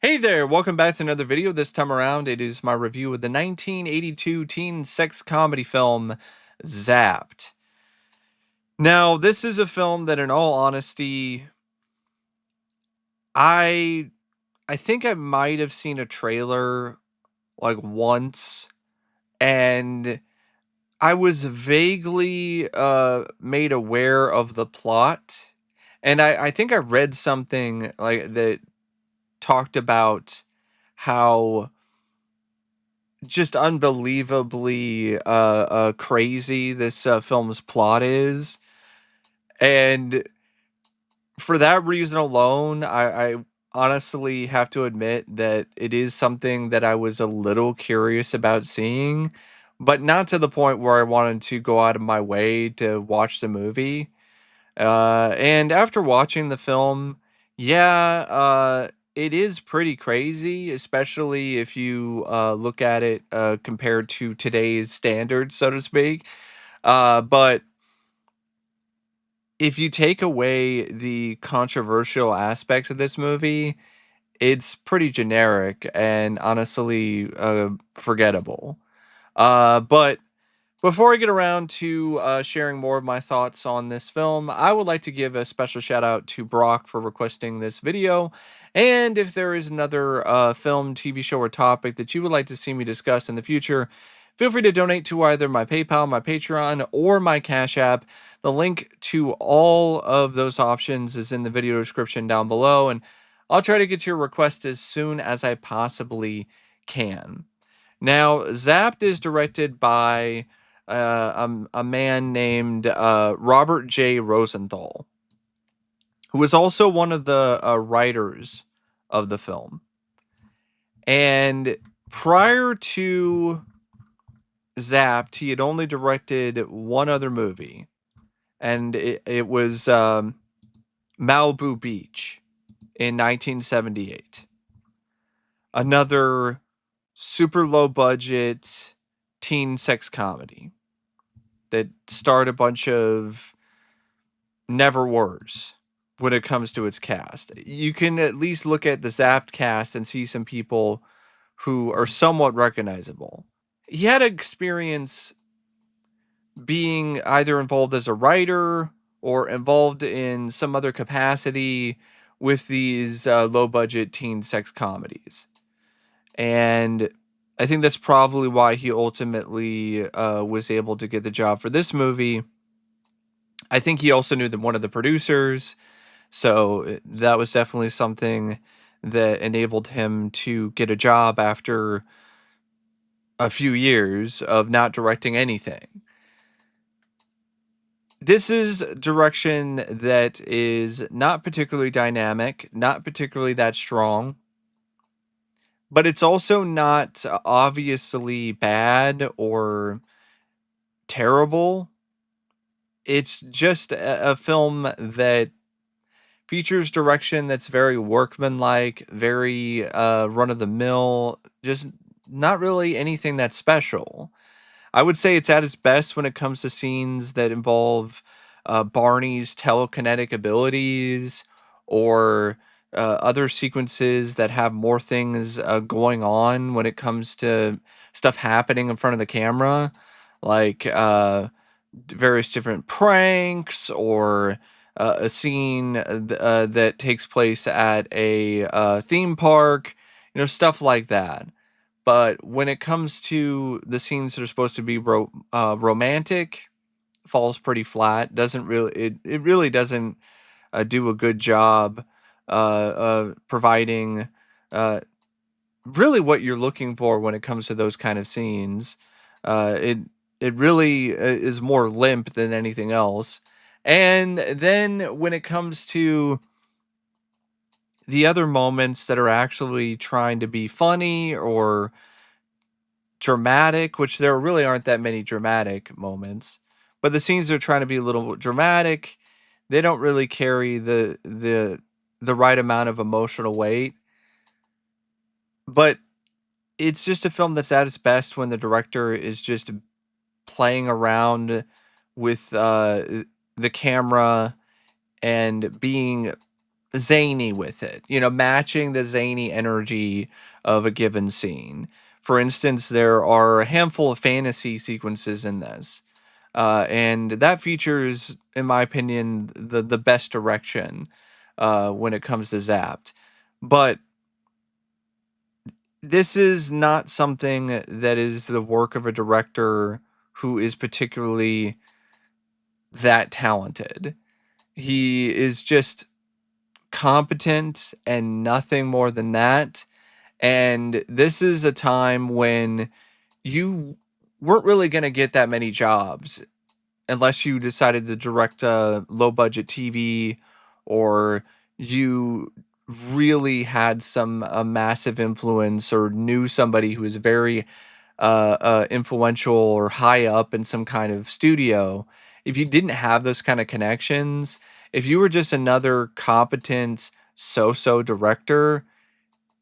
Hey there, welcome back to another video. This time around, it is my review of the 1982 teen sex comedy film, Zapped. Now, this is a film that, in all honesty, I I think I might have seen a trailer like once, and I was vaguely made aware of the plot. And I think I read something like that talked about how just unbelievably crazy this film's plot is, and for that reason alone, I honestly have to admit that it is something that I was a little curious about seeing, but not to the point where I wanted to go out of my way to watch the movie. And after watching the film, yeah, it is pretty crazy, especially if you look at it compared to today's standards, so to speak. But if you take away the controversial aspects of this movie, it's pretty generic and honestly forgettable. But before I get around to sharing more of my thoughts on this film, I would like to give a special shout out to Brock for requesting this video. And if there is another film, TV show, or topic that you would like to see me discuss in the future, feel free to donate to either my PayPal, my Patreon, or my Cash App. The link to all of those options is in the video description down below, and I'll try to get your request as soon as I possibly can. Now, Zapped is directed by a man named Robert J. Rosenthal, who was also one of the writers of the film. And prior to Zapped, he had only directed one other movie, and it was Malibu Beach in 1978. Another super low budget teen sex comedy that starred a bunch of never wers when it comes to its cast. You can at least look at the Zapped cast and see some people who are somewhat recognizable. He had experience being either involved as a writer or involved in some other capacity with these low budget teen sex comedies. And I think that's probably why he ultimately was able to get the job for this movie. I think he also knew that one of the producers, so that was definitely something that enabled him to get a job after a few years of not directing anything. This is direction that is not particularly dynamic, not particularly that strong, but it's also not obviously bad or terrible. It's just a film that features direction that's very workmanlike, very run of the mill, just not really anything that's special. I would say it's at its best when it comes to scenes that involve Barney's telekinetic abilities or other sequences that have more things going on when it comes to stuff happening in front of the camera, like various different pranks or a scene that takes place at a theme park, stuff like that. But when it comes to the scenes that are supposed to be romantic, falls pretty flat. Doesn't really it really doesn't do a good job providing uh, really what you're looking for when it comes to those kind of scenes. It really is more limp than anything else. And then when it comes to the other moments that are actually trying to be funny or dramatic, which there really aren't that many dramatic moments, but the scenes that are trying to be a little dramatic, they don't really carry the right amount of emotional weight. But it's just a film that's at its best when the director is just playing around with the camera and being zany with it, matching the zany energy of a given scene. For instance, there are a handful of fantasy sequences in this, and that features, in my opinion, the best direction when it comes to Zapped. But this is not something that is the work of a director who is particularly that talented. He is just competent and nothing more than that. And this is a time when you weren't really going to get that many jobs unless you decided to direct a low budget TV, or you really had some a massive influence or knew somebody who was very influential or high up in some kind of studio. If you didn't have those kind of connections, if you were just another competent so-so director,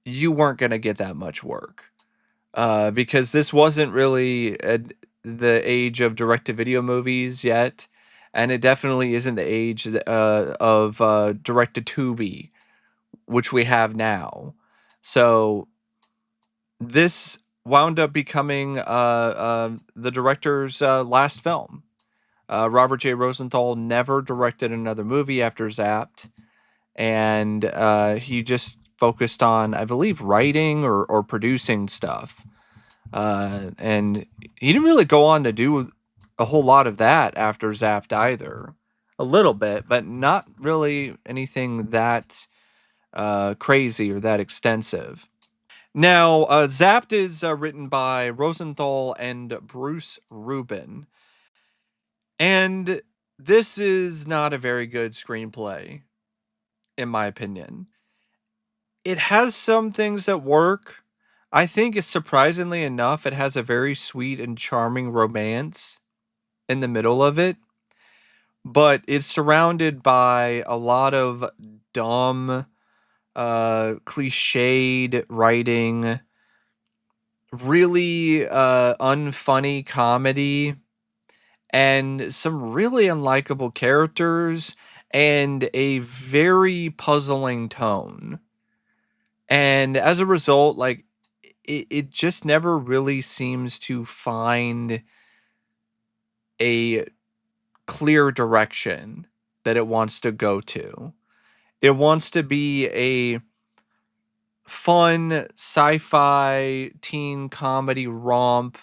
you weren't going to get that much work, because this wasn't really the age of direct-to-video movies yet, and it definitely isn't the age of direct-to-tubi, which we have now. So this wound up becoming the director's last film. Robert J. Rosenthal never directed another movie after Zapped, and he just focused on, I believe, writing or producing stuff. And he didn't really go on to do a whole lot of that after Zapped either. A little bit, but not really anything that crazy or that extensive. Now, Zapped is written by Rosenthal and Bruce Rubin, and this is not a very good screenplay, in my opinion. It has some things that work. I think it's surprisingly enough, it has a very sweet and charming romance in the middle of it, but it's surrounded by a lot of dumb, cliched writing, really unfunny comedy, and some really unlikable characters, and a very puzzling tone. And as a result, like, it just never really seems to find a clear direction that it wants to go to. It wants to be a fun sci-fi teen comedy romp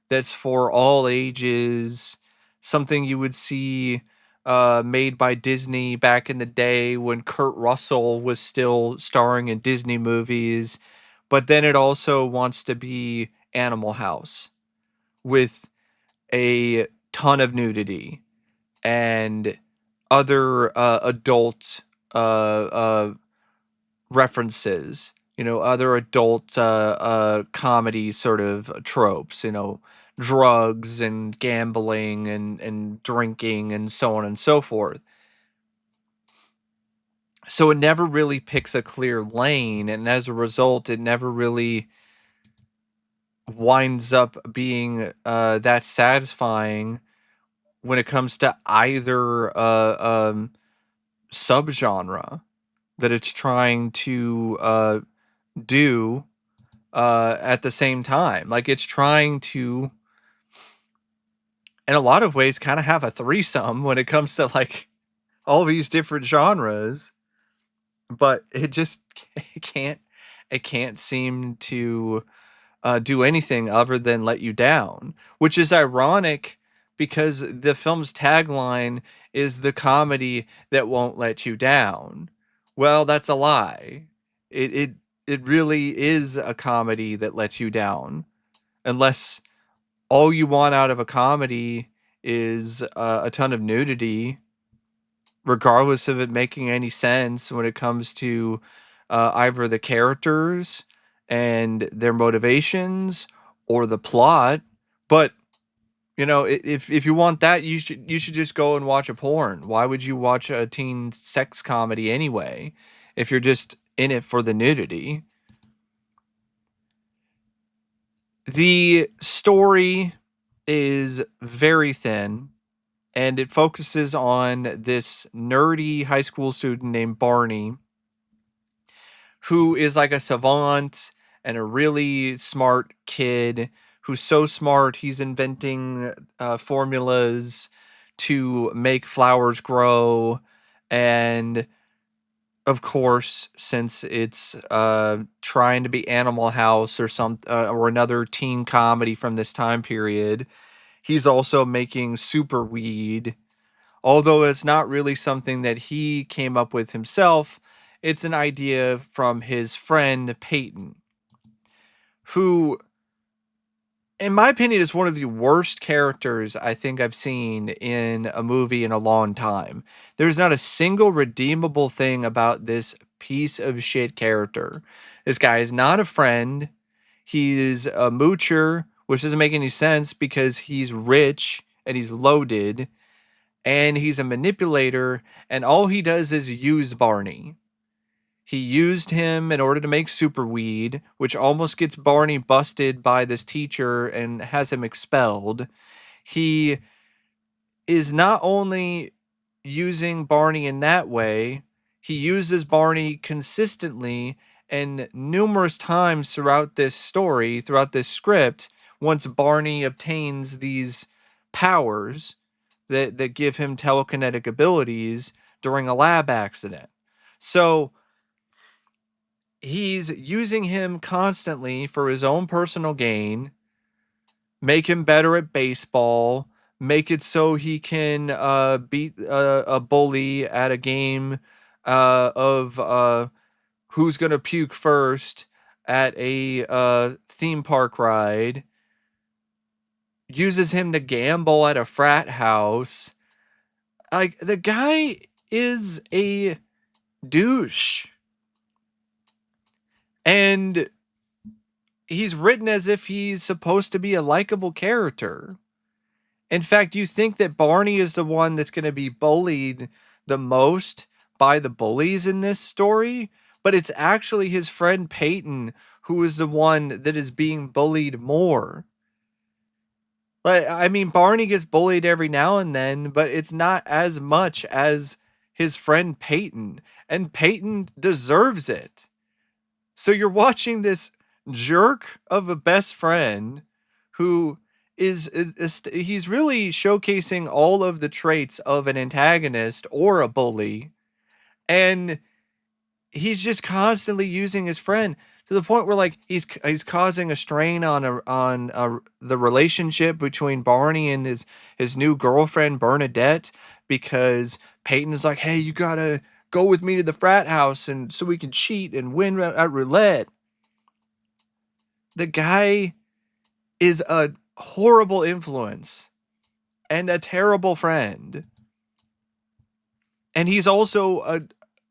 that's for all ages, something you would see made by Disney back in the day when Kurt Russell was still starring in Disney movies. But then it also wants to be Animal House with a ton of nudity and other adult references, other adult comedy sort of tropes, drugs and gambling and drinking and so on and so forth. So it never really picks a clear lane, and as a result, it never really winds up being that satisfying when it comes to either subgenre that it's trying to do at the same time. Like, it's trying to, in a lot of ways, kind of have a threesome when it comes to like all these different genres, but it just it can't it can't seem to do anything other than let you down, which is ironic because the film's tagline is the comedy that won't let you down. Well, that's a lie. It really is a comedy that lets you down, unless all you want out of a comedy is a ton of nudity, regardless of it making any sense when it comes to either the characters and their motivations or the plot. But if you want that, you should just go and watch a porn. Why would you watch a teen sex comedy anyway if you're just in it for the nudity? The story is very thin, and it focuses on this nerdy high school student named Barney who is like a savant and a really smart kid who's so smart he's inventing formulas to make flowers grow. And of course, since it's trying to be Animal House or or another teen comedy from this time period, he's also making super weed. Although it's not really something that he came up with himself, it's an idea from his friend Peyton, who, in my opinion, is one of the worst characters I think I've seen in a movie in a long time. There's not a single redeemable thing about this piece of shit character. This guy is not a friend. He's a moocher, which doesn't make any sense because he's rich and he's loaded and he's a manipulator, and all he does is use Barney. He used him in order to make super weed, which almost gets Barney busted by this teacher and has him expelled. He is not only using Barney in that way, he uses Barney consistently and numerous times throughout this story, throughout this script, once Barney obtains these powers that give him telekinetic abilities during a lab accident. So he's using him constantly for his own personal gain, make him better at baseball, make it so he can beat a bully at a game of who's going to puke first at a theme park ride, uses him to gamble at a frat house. Like, the guy is a douche. And he's written as if he's supposed to be a likable character. In fact, you think that Barney is the one that's going to be bullied the most by the bullies in this story, but it's actually his friend Peyton who is the one that is being bullied more. Like, I mean, Barney gets bullied every now and then, but it's not as much as his friend Peyton, and Peyton deserves it. So you're watching this jerk of a best friend who he's really showcasing all of the traits of an antagonist or a bully, and he's just constantly using his friend to the point where like he's causing a strain on the relationship between Barney and his new girlfriend Bernadette, because Peyton's like, hey, you gotta go with me to the frat house and so we can cheat and win at roulette. The guy is a horrible influence and a terrible friend. And he's also a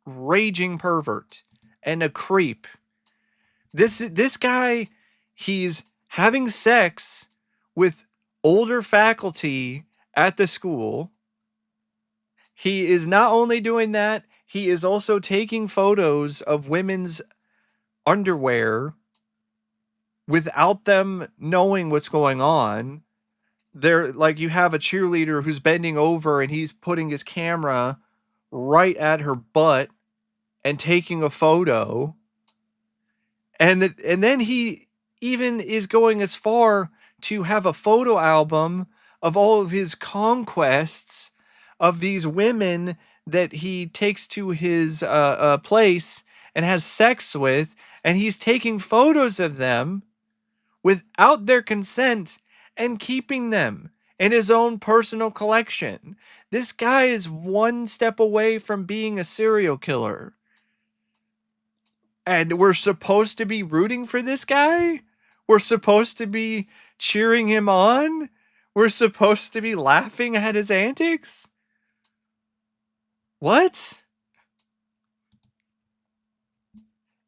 raging pervert and a creep. This guy, he's having sex with older faculty at the school. He is not only doing that, he is also taking photos of women's underwear without them knowing what's going on. They're like, you have a cheerleader who's bending over and he's putting his camera right at her butt and taking a photo. And then he even is going as far to have a photo album of all of his conquests of these women that he takes to his place and has sex with, and he's taking photos of them without their consent and keeping them in his own personal collection. This guy is one step away from being a serial killer. And we're supposed to be rooting for this guy? We're supposed to be cheering him on? We're supposed to be laughing at his antics? What?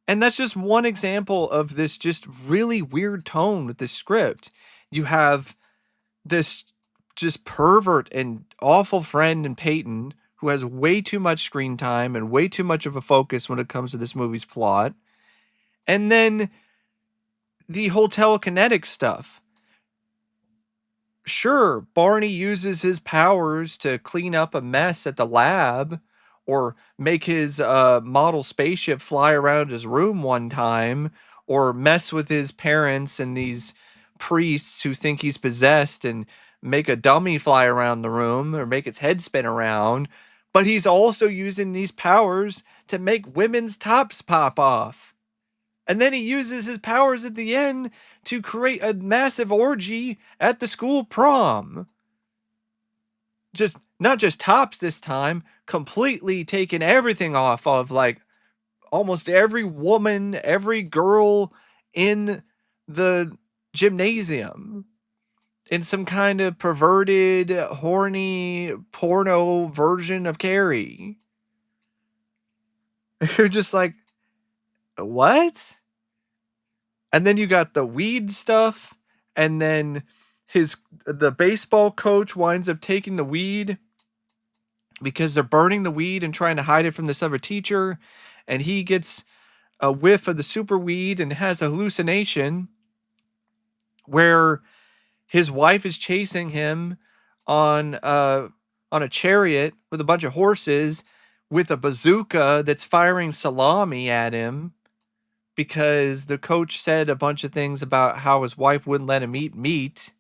And that's just one example of this just really weird tone with this script. You have this just pervert and awful friend in Peyton who has way too much screen time and way too much of a focus when it comes to this movie's plot. And then the whole telekinetic stuff. Sure, Barney uses his powers to clean up a mess at the lab, or make his model spaceship fly around his room one time, or mess with his parents and these priests who think he's possessed and make a dummy fly around the room or make its head spin around. But he's also using these powers to make women's tops pop off. And then he uses his powers at the end to create a massive orgy at the school prom. Just not just tops this time, completely taking everything off of like almost every woman, every girl in the gymnasium in some kind of perverted, horny porno version of Carrie. You're just like, what? And then you got the weed stuff, and then the baseball coach winds up taking the weed because they're burning the weed and trying to hide it from this other teacher, and he gets a whiff of the super weed and has a hallucination where his wife is chasing him on a chariot with a bunch of horses with a bazooka that's firing salami at him because the coach said a bunch of things about how his wife wouldn't let him eat meat.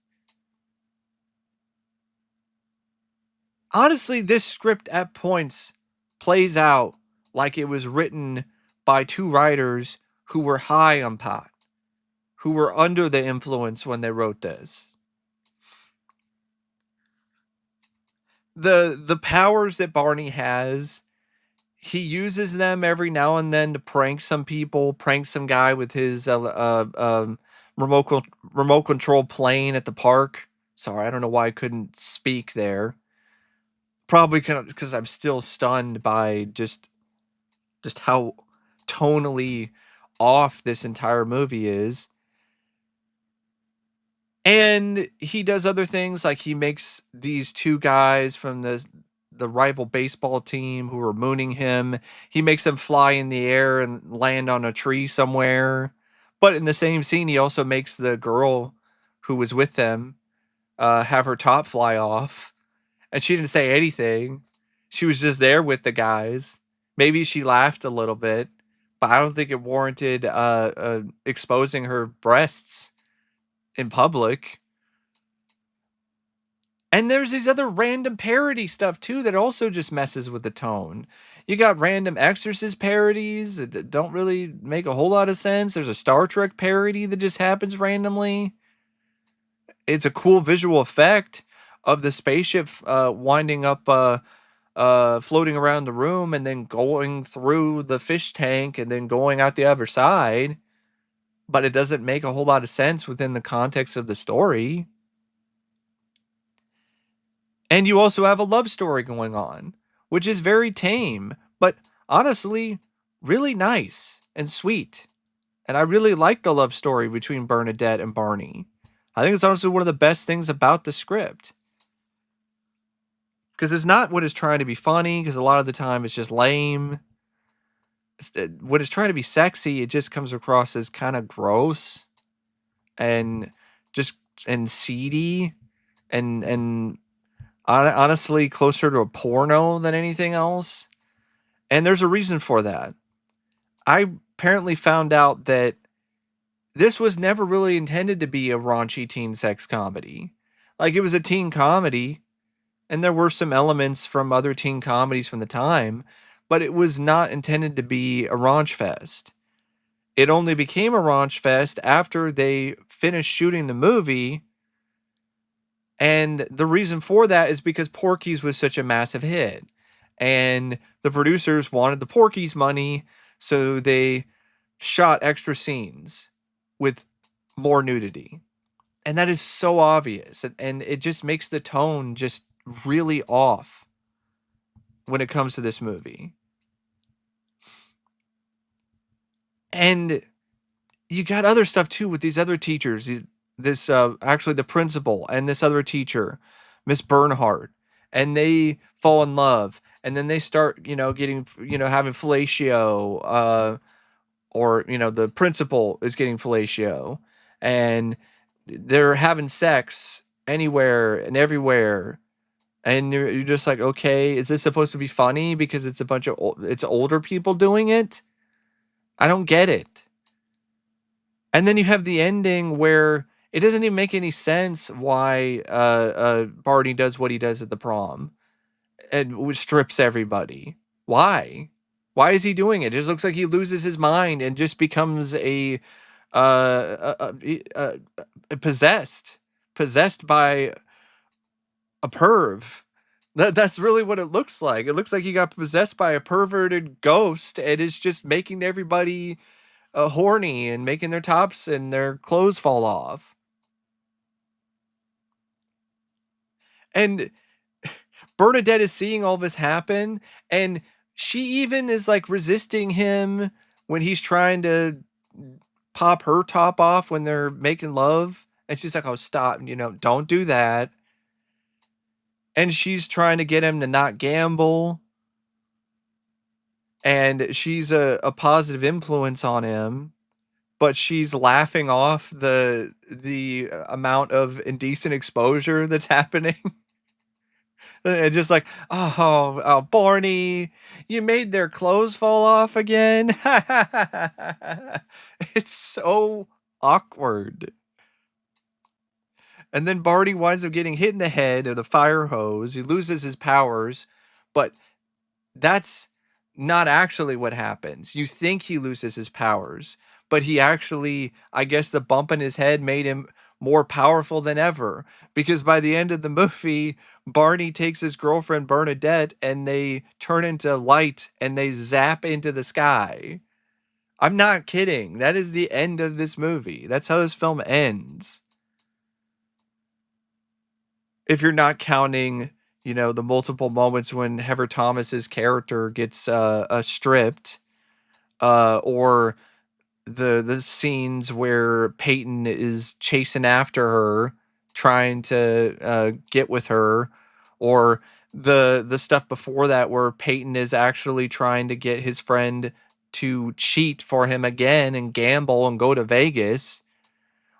Honestly, this script at points plays out like it was written by two writers who were high on pot, who were under the influence when they wrote this. The powers that Barney has, he uses them every now and then to prank some people, prank some guy with his remote control plane at the park. Sorry, I don't know why I couldn't speak there. Probably because I'm still stunned by just how tonally off this entire movie is. And he does other things, like he makes these two guys from the rival baseball team who are mooning him. He makes them fly in the air and land on a tree somewhere. But in the same scene, he also makes the girl who was with them have her top fly off. And she didn't say anything. She was just there with the guys. Maybe she laughed a little bit, but I don't think it warranted exposing her breasts in public. And there's these other random parody stuff too that also just messes with the tone. You got random Exorcist parodies that don't really make a whole lot of sense. There's a Star Trek parody that just happens randomly. It's a cool visual effect of the spaceship winding up floating around the room and then going through the fish tank and then going out the other side. But it doesn't make a whole lot of sense within the context of the story. And you also have a love story going on, which is very tame, but honestly, really nice and sweet. And I really like the love story between Bernadette and Barney. I think it's honestly one of the best things about the script. Because it's not what it's trying to be funny, because a lot of the time it's just lame. When it's trying to be sexy, it just comes across as kind of gross and just and seedy and honestly closer to a porno than anything else. And there's a reason for that. I apparently found out that this was never really intended to be a raunchy teen sex comedy. Like, it was a teen comedy, and there were some elements from other teen comedies from the time, but it was not intended to be a raunch fest. It only became a raunch fest after they finished shooting the movie. And the reason for that is because Porky's was such a massive hit. And the producers wanted the Porky's money, so they shot extra scenes with more nudity. And that is so obvious. And it just makes the tone just really off when it comes to this movie. And you got other stuff too with these other teachers. This actually the principal and this other teacher, Miss Bernhardt, and they fall in love, and then they start, getting, having fellatio, or the principal is getting fellatio, and they're having sex anywhere and everywhere, And you're just like, okay, is this supposed to be funny because it's a bunch of it's older people doing it? I don't get it. And then you have the ending where it doesn't even make any sense why Barney does what he does at the prom and strips everybody. Why? Why is he doing it? It just looks like he loses his mind and just becomes possessed, possessed by a perv. That's really what it looks like. It looks like he got possessed by a perverted ghost and is just making everybody horny and making their tops and their clothes fall off. And Bernadette is seeing all this happen, and she even is like resisting him when he's trying to pop her top off when they're making love. And she's like, oh, stop, don't do that. And she's trying to get him to not gamble. And she's a positive influence on him, but she's laughing off the amount of indecent exposure that's happening. And just like, oh, Barney, you made their clothes fall off again. It's so awkward. And then Barney winds up getting hit in the head of the fire hose. He loses his powers, but that's not actually what happens. You think he loses his powers, but he actually, I guess the bump in his head made him more powerful than ever, because by the end of the movie, Barney takes his girlfriend Bernadette and they turn into light and they zap into the sky. I'm not kidding. That is the end of this movie. That's how this film ends. If you're not counting, the multiple moments when Heather Thomas's character gets stripped, or the scenes where Peyton is chasing after her, trying to get with her, or the stuff before that where Peyton is actually trying to get his friend to cheat for him again and gamble and go to Vegas.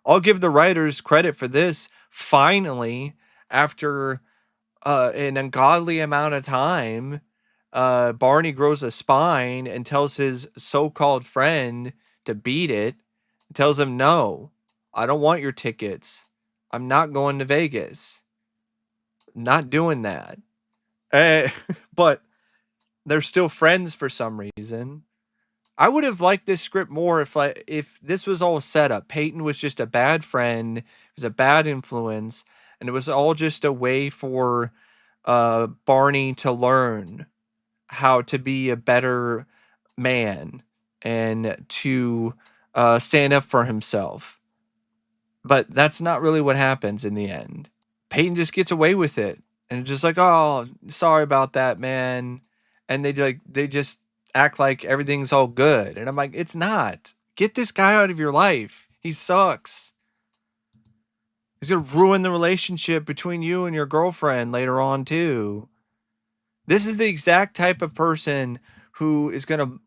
I'll give the writers credit for this. Finally, after an ungodly amount of time, Barney grows a spine and tells his so-called friend to beat it. Tells him, no, I don't want your tickets. I'm not going to Vegas. Not doing that. Uh, but they're still friends for some reason. I would have liked this script more if this was all set up. Peyton was just a bad friend, was a bad influence, and it was all just a way for Barney to learn how to be a better man and to stand up for himself. But that's not really what happens in the end. Peyton just gets away with it and just like, oh, sorry about that, man. And they just act like everything's all good. And I'm like, it's not. Get this guy out of your life. He sucks. He's gonna ruin the relationship between you and your girlfriend later on too. This is the exact type of person who is going to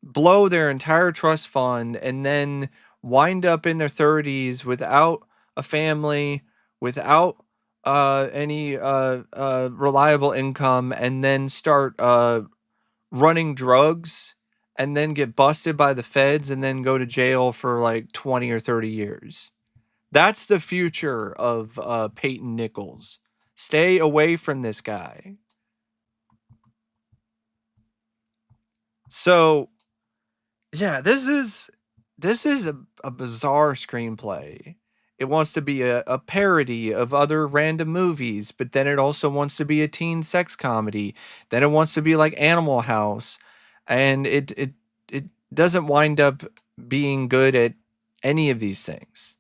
blow their entire trust fund and then wind up in their 30s without a family, without any reliable income, and then start running drugs and then get busted by the feds and then go to jail for like 20 or 30 years. That's the future of Peyton Nichols. Stay away from this guy. So, yeah, this is a bizarre screenplay. It wants to be a parody of other random movies, but then it also wants to be a teen sex comedy. Then it wants to be like Animal House, and it doesn't wind up being good at any of these things,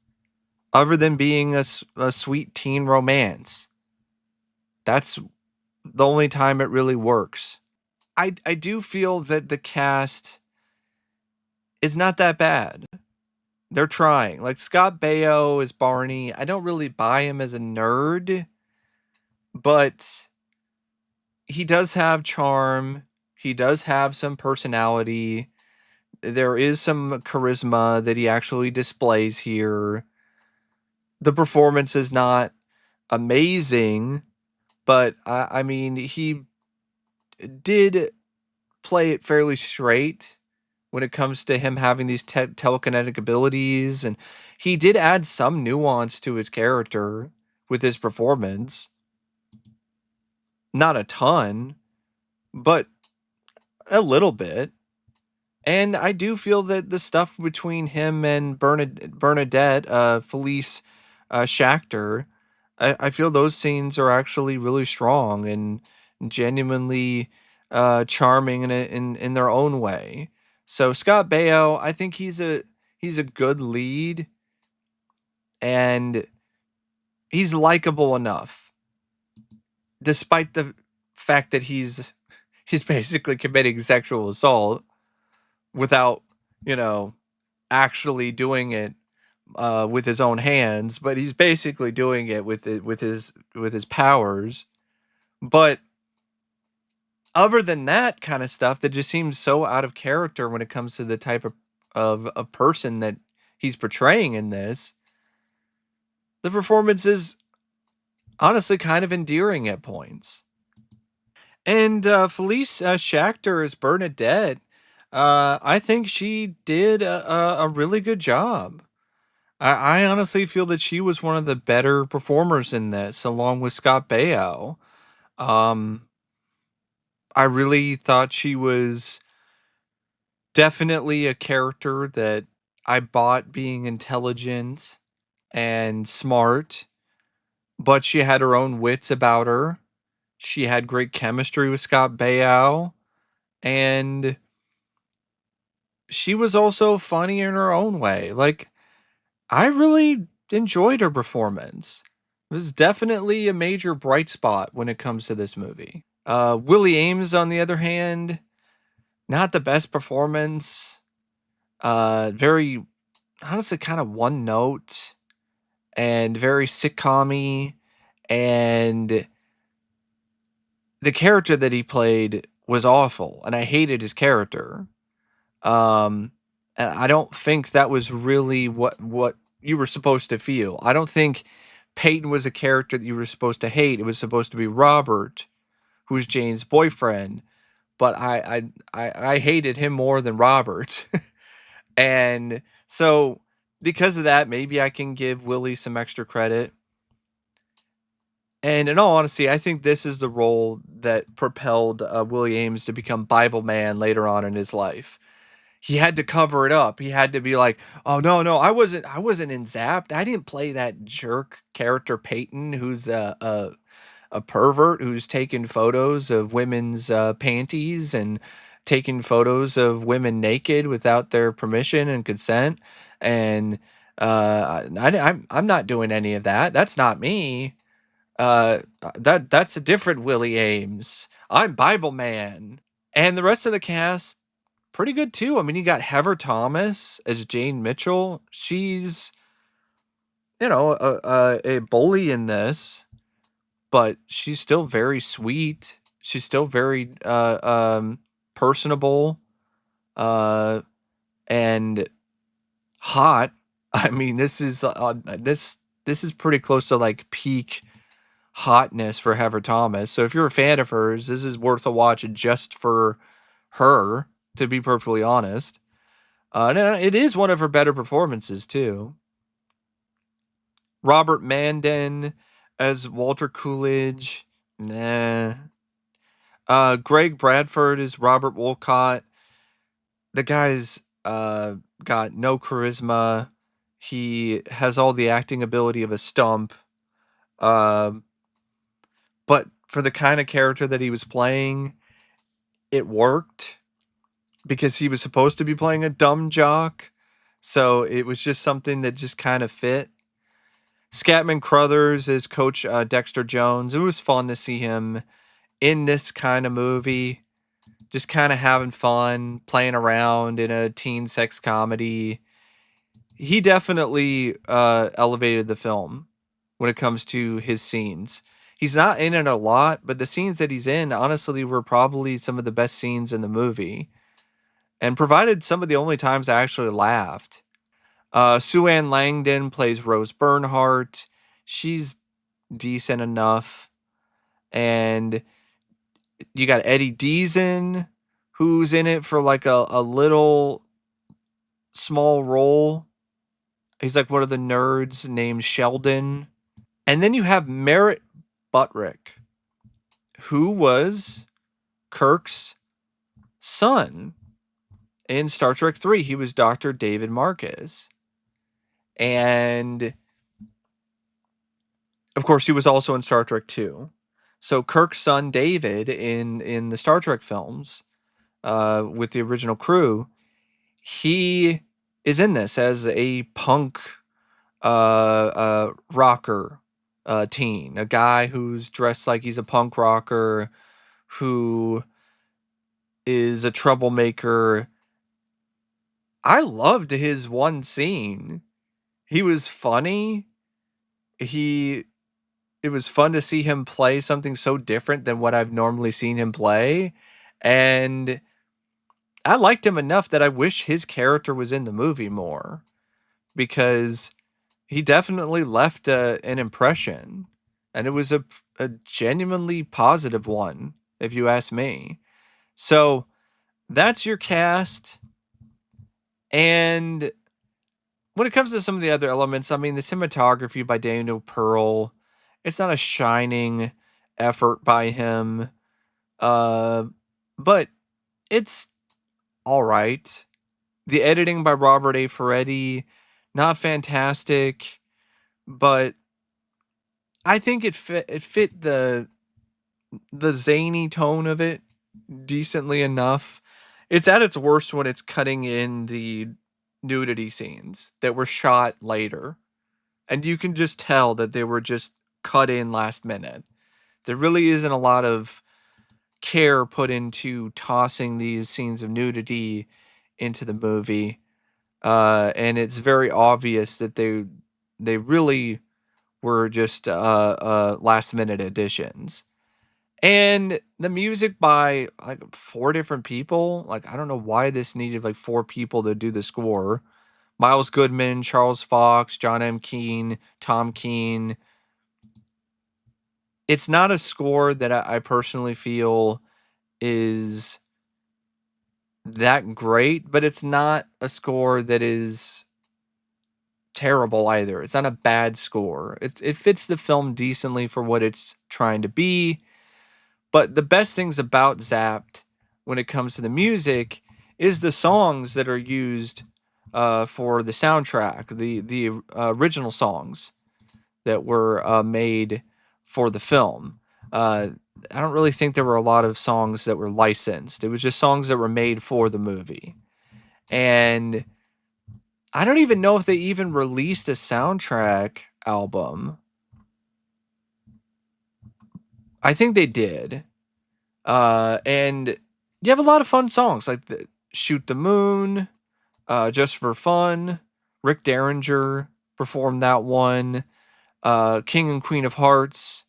other than being a sweet teen romance. That's the only time it really works. I do feel that the cast is not that bad. They're trying. Like Scott Baio is Barney. I don't really buy him as a nerd, but he does have charm. He does have some personality. There is some charisma that he actually displays here. The performance is not amazing, but I mean, he did play it fairly straight when it comes to him having these telekinetic abilities, and he did add some nuance to his character with his performance. Not a ton, but a little bit. And I do feel that the stuff between him and Bernadette, Felice Schachter, I feel those scenes are actually really strong and genuinely charming in their own way. So Scott Baio, I think he's a good lead, and he's likable enough, despite the fact that he's basically committing sexual assault without, you know, actually doing it with his own hands, but he's basically doing it with his powers. But other than that kind of stuff, that just seems so out of character when it comes to the type of person that he's portraying in this. The performance is honestly kind of endearing at points. And Felice Schachter as Bernadette, I think she did a really good job. I honestly feel that she was one of the better performers in this, along with Scott Baio. Um, I really thought she was definitely a character that I bought being intelligent and smart, but she had her own wits about her. She had great chemistry with Scott Baio, and she was also funny in her own way. Like, I really enjoyed her performance. It was definitely a major bright spot when it comes to this movie. Willie Ames, on the other hand, not the best performance. Very, honestly, kind of one note and very sitcom-y. And the character that he played was awful, and I hated his character. Um, and I don't think that was really what you were supposed to feel. I don't think Peyton was a character that you were supposed to hate. It was supposed to be Robert, who's Jane's boyfriend. But I hated him more than Robert. And so because of that, maybe I can give Willie some extra credit. And in all honesty, I think this is the role that propelled Willie Ames to become Bible man later on in his life. He had to cover it up. He had to be like, "Oh no, I wasn't in Zapped. I didn't play that jerk character Peyton, who's a pervert who's taking photos of women's panties and taking photos of women naked without their permission and consent." And I'm not doing any of that. That's not me. That's a different Willie Ames. I'm Bible man. And the rest of the cast, pretty good too. I mean, you got Heather Thomas as Jane Mitchell. She's, a bully in this, but she's still very sweet. She's still very personable and hot. I mean, this is pretty close to like peak hotness for Heather Thomas. So if you're a fan of hers, this is worth a watch just for her, to be perfectly honest. No, it is one of her better performances too. Robert Mandan as Walter Coolidge, nah. Greg Bradford is Robert Wolcott. The guy's got no charisma. He has all the acting ability of a stump. Um, but for the kind of character that he was playing, it worked because he was supposed to be playing a dumb jock. So it was just something that just kind of fit. Scatman Crothers is Coach Dexter Jones. It was fun to see him in this kind of movie, just kind of having fun, playing around in a teen sex comedy. He definitely elevated the film when it comes to his scenes. He's not in it a lot, but the scenes that he's in, honestly, were probably some of the best scenes in the movie and provided some of the only times I actually laughed. Ane Langdon plays Rose Bernhardt. She's decent enough. And you got Eddie Deason, who's in it for like a little small role. He's like one of the nerds named Sheldon. And then you have Merritt Butrick, who was Kirk's son in Star Trek 3. He was Dr. David Marcus. And of course, he was also in Star Trek 2. So Kirk's son David in the Star Trek films, with the original crew, he is in this as a punk rocker teen, a guy who's dressed like he's a punk rocker, who is a troublemaker. I loved his one scene. He was funny. He It was fun to see him play something so different than what I've normally seen him play, and I liked him enough that I wish his character was in the movie more, because he definitely left an impression, and it was a genuinely positive one, if you ask me. So that's your cast. And when it comes to some of the other elements, I mean, the cinematography by Daniel Pearl, it's not a shining effort by him, uh, but it's all right. The editing by Robert A. Ferretti, not fantastic, but I think it fit the zany tone of it decently enough. It's at its worst when it's cutting in the nudity scenes that were shot later, and you can just tell that they were just cut in last minute. There really isn't a lot of care put into tossing these scenes of nudity into the movie, and it's very obvious that they really were just last minute additions. And the music by like four different people, like I don't know why this needed like four people to do the score. Miles Goodman, Charles Fox, John M. Keane, Tom Keane. It's not a score that I personally feel is that great, but it's not a score that is terrible either. It's not a bad score. It fits the film decently for what it's trying to be. But the best things about Zapped when it comes to the music is the songs that are used for the soundtrack, the original songs that were made for the film. Uh, I don't really think there were a lot of songs that were licensed. It was just songs that were made for the movie. And I don't even know if they even released a soundtrack album. I think they did. And you have a lot of fun songs like Shoot the Moon, Just for Fun. Rick Derringer performed that one. King and Queen of Hearts,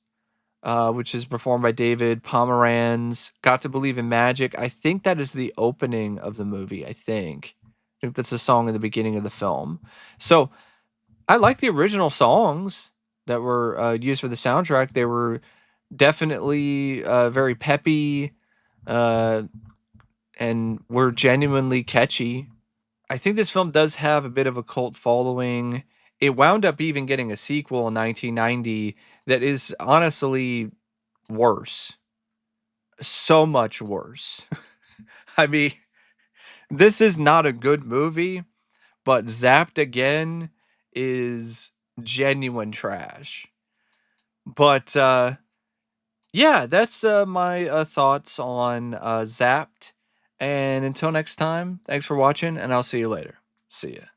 which is performed by David Pomeranz. Got to Believe in Magic. I think that is the opening of the movie. I think that's a song in the beginning of the film. So I like the original songs that were used for the soundtrack. They were definitely very peppy, uh, and were genuinely catchy. I think this film does have a bit of a cult following. It wound up even getting a sequel in 1990 that is honestly worse. So much worse. I mean, this is not a good movie, but Zapped Again is genuine trash. But yeah, that's my thoughts on Zapped. And until next time, thanks for watching, and I'll see you later. See ya.